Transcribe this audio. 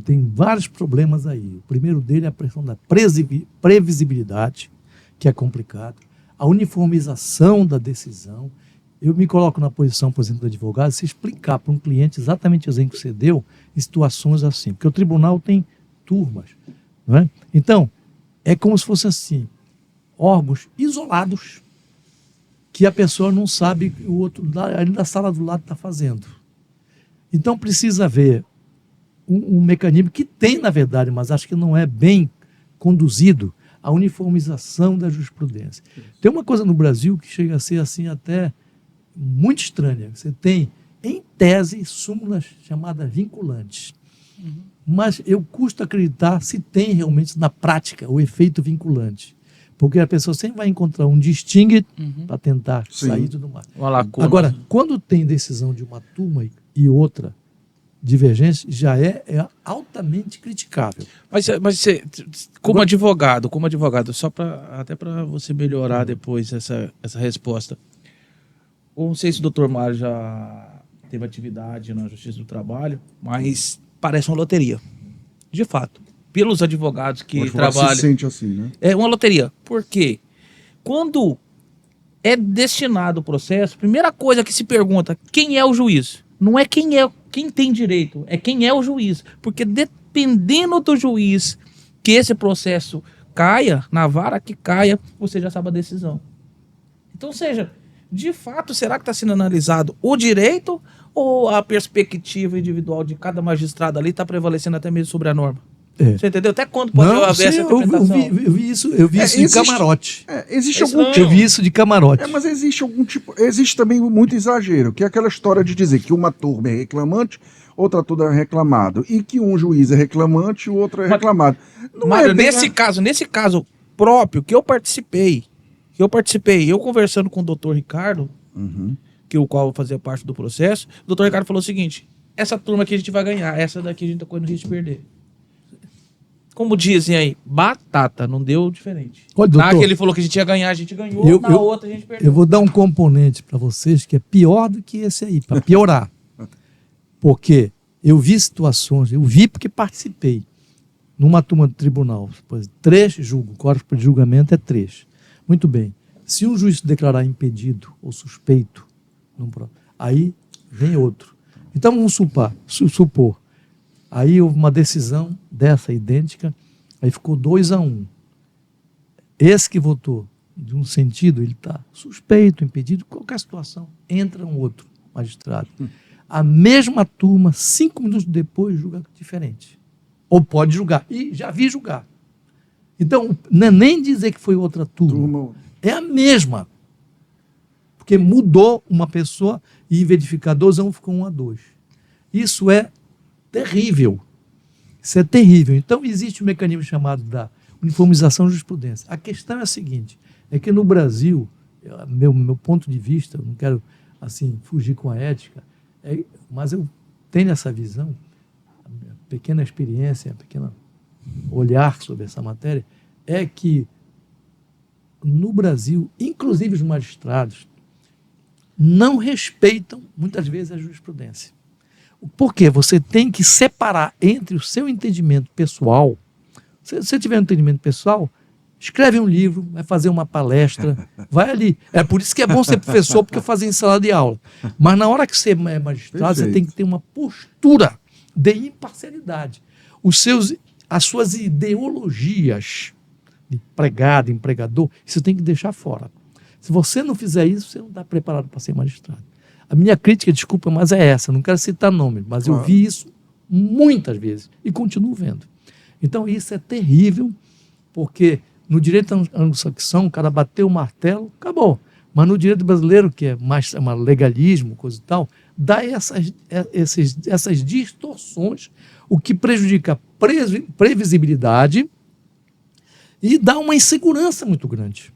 tem vários problemas aí. O primeiro dele é a questão da previsibilidade, que é complicado, a uniformização da decisão. Eu me coloco na posição, por exemplo, do advogado, se explicar para um cliente exatamente o exemplo que você deu, em situações assim. Porque o tribunal tem turmas, não é? Então, é como se fosse assim, órgãos isolados, que a pessoa não sabe o outro, ali da sala do lado está fazendo. Então, precisa haver um mecanismo que tem, na verdade, mas acho que não é bem conduzido, a uniformização da jurisprudência. Tem uma coisa no Brasil que chega a ser assim até muito estranha. Você tem, em tese, súmulas chamadas vinculantes. Mas eu custo acreditar se tem realmente na prática o efeito vinculante. Porque a pessoa sempre vai encontrar um distingue para tentar sair e tudo mais. Agora, quando tem decisão de uma turma e outra divergência, já é altamente criticável. Mas você, como advogado, só até para você melhorar depois essa resposta. Não sei se o doutor Mário já teve atividade na Justiça do Trabalho, mas parece uma loteria. De fato. Pelos advogados que trabalham. Se sente assim, né? É uma loteria. Por quê? Quando é destinado o processo, primeira coisa que se pergunta, quem é o juiz? Não é quem tem direito, é quem é o juiz. Porque dependendo do juiz que esse processo caia, na vara que caia, você já sabe a decisão. Então, seja, de fato, será que está sendo analisado o direito ou a perspectiva individual de cada magistrado ali está prevalecendo até mesmo sobre a norma? Você entendeu? Até quando pode haver essa interpretação? Eu vi isso de camarote. Eu vi isso de camarote. Mas existe algum tipo. Existe também muito exagero, que é aquela história de dizer que uma turma é reclamante, outra turma é reclamado. E que um juiz é reclamante e o outro é reclamado. Mário, nesse caso próprio que eu participei, eu conversando com o doutor Ricardo, o qual fazia parte do processo, o doutor Ricardo falou o seguinte: essa turma aqui a gente vai ganhar, essa daqui a gente tá correndo risco de perder. Como dizem aí, batata, não deu diferente. Olha, doutor, na que ele falou que a gente ia ganhar, a gente ganhou, na outra a gente perdeu. Eu vou dar um componente para vocês que é pior do que esse aí, para piorar. Porque eu vi situações, porque participei, numa turma do tribunal, 3 julgam, o corpo de julgamento é 3. Muito bem. Se um juiz declarar impedido ou suspeito, aí vem outro. Então vamos supor, aí houve uma decisão dessa idêntica, aí ficou 2-1. Esse que votou de um sentido, ele está suspeito, impedido, qualquer situação, entra um outro magistrado. A mesma turma, 5 minutos depois, julga diferente. Ou pode julgar. E já vi julgar. Então, não é nem dizer que foi outra turma. É a mesma. Porque mudou uma pessoa e em vez de ficar 2-1, ficou 1-2. Isso é terrível. Isso é terrível. Então, existe um mecanismo chamado da uniformização da jurisprudência. A questão é a seguinte, é que no Brasil, meu ponto de vista, eu não quero assim, fugir com a ética, mas eu tenho essa visão, a minha pequena experiência, a pequena olhar sobre essa matéria, é que no Brasil, inclusive os magistrados, não respeitam, muitas vezes, a jurisprudência. Por quê? Você tem que separar entre o seu entendimento pessoal. Se você tiver um entendimento pessoal, escreve um livro, vai fazer uma palestra, vai ali. É por isso que é bom ser professor, porque eu fazia em sala de aula. Mas na hora que você é magistrado, você tem que ter uma postura de imparcialidade. As suas ideologias de empregado, empregador, você tem que deixar fora. Se você não fizer isso, você não está preparado para ser magistrado. A minha crítica, desculpa, mas é essa, não quero citar nome, mas eu vi isso muitas vezes e continuo vendo. Então isso é terrível, porque no direito anglo-saxão, o cara bateu o martelo, acabou. Mas no direito brasileiro, que é mais legalismo, coisa e tal, dá essas distorções, o que prejudica a previsibilidade e dá uma insegurança muito grande.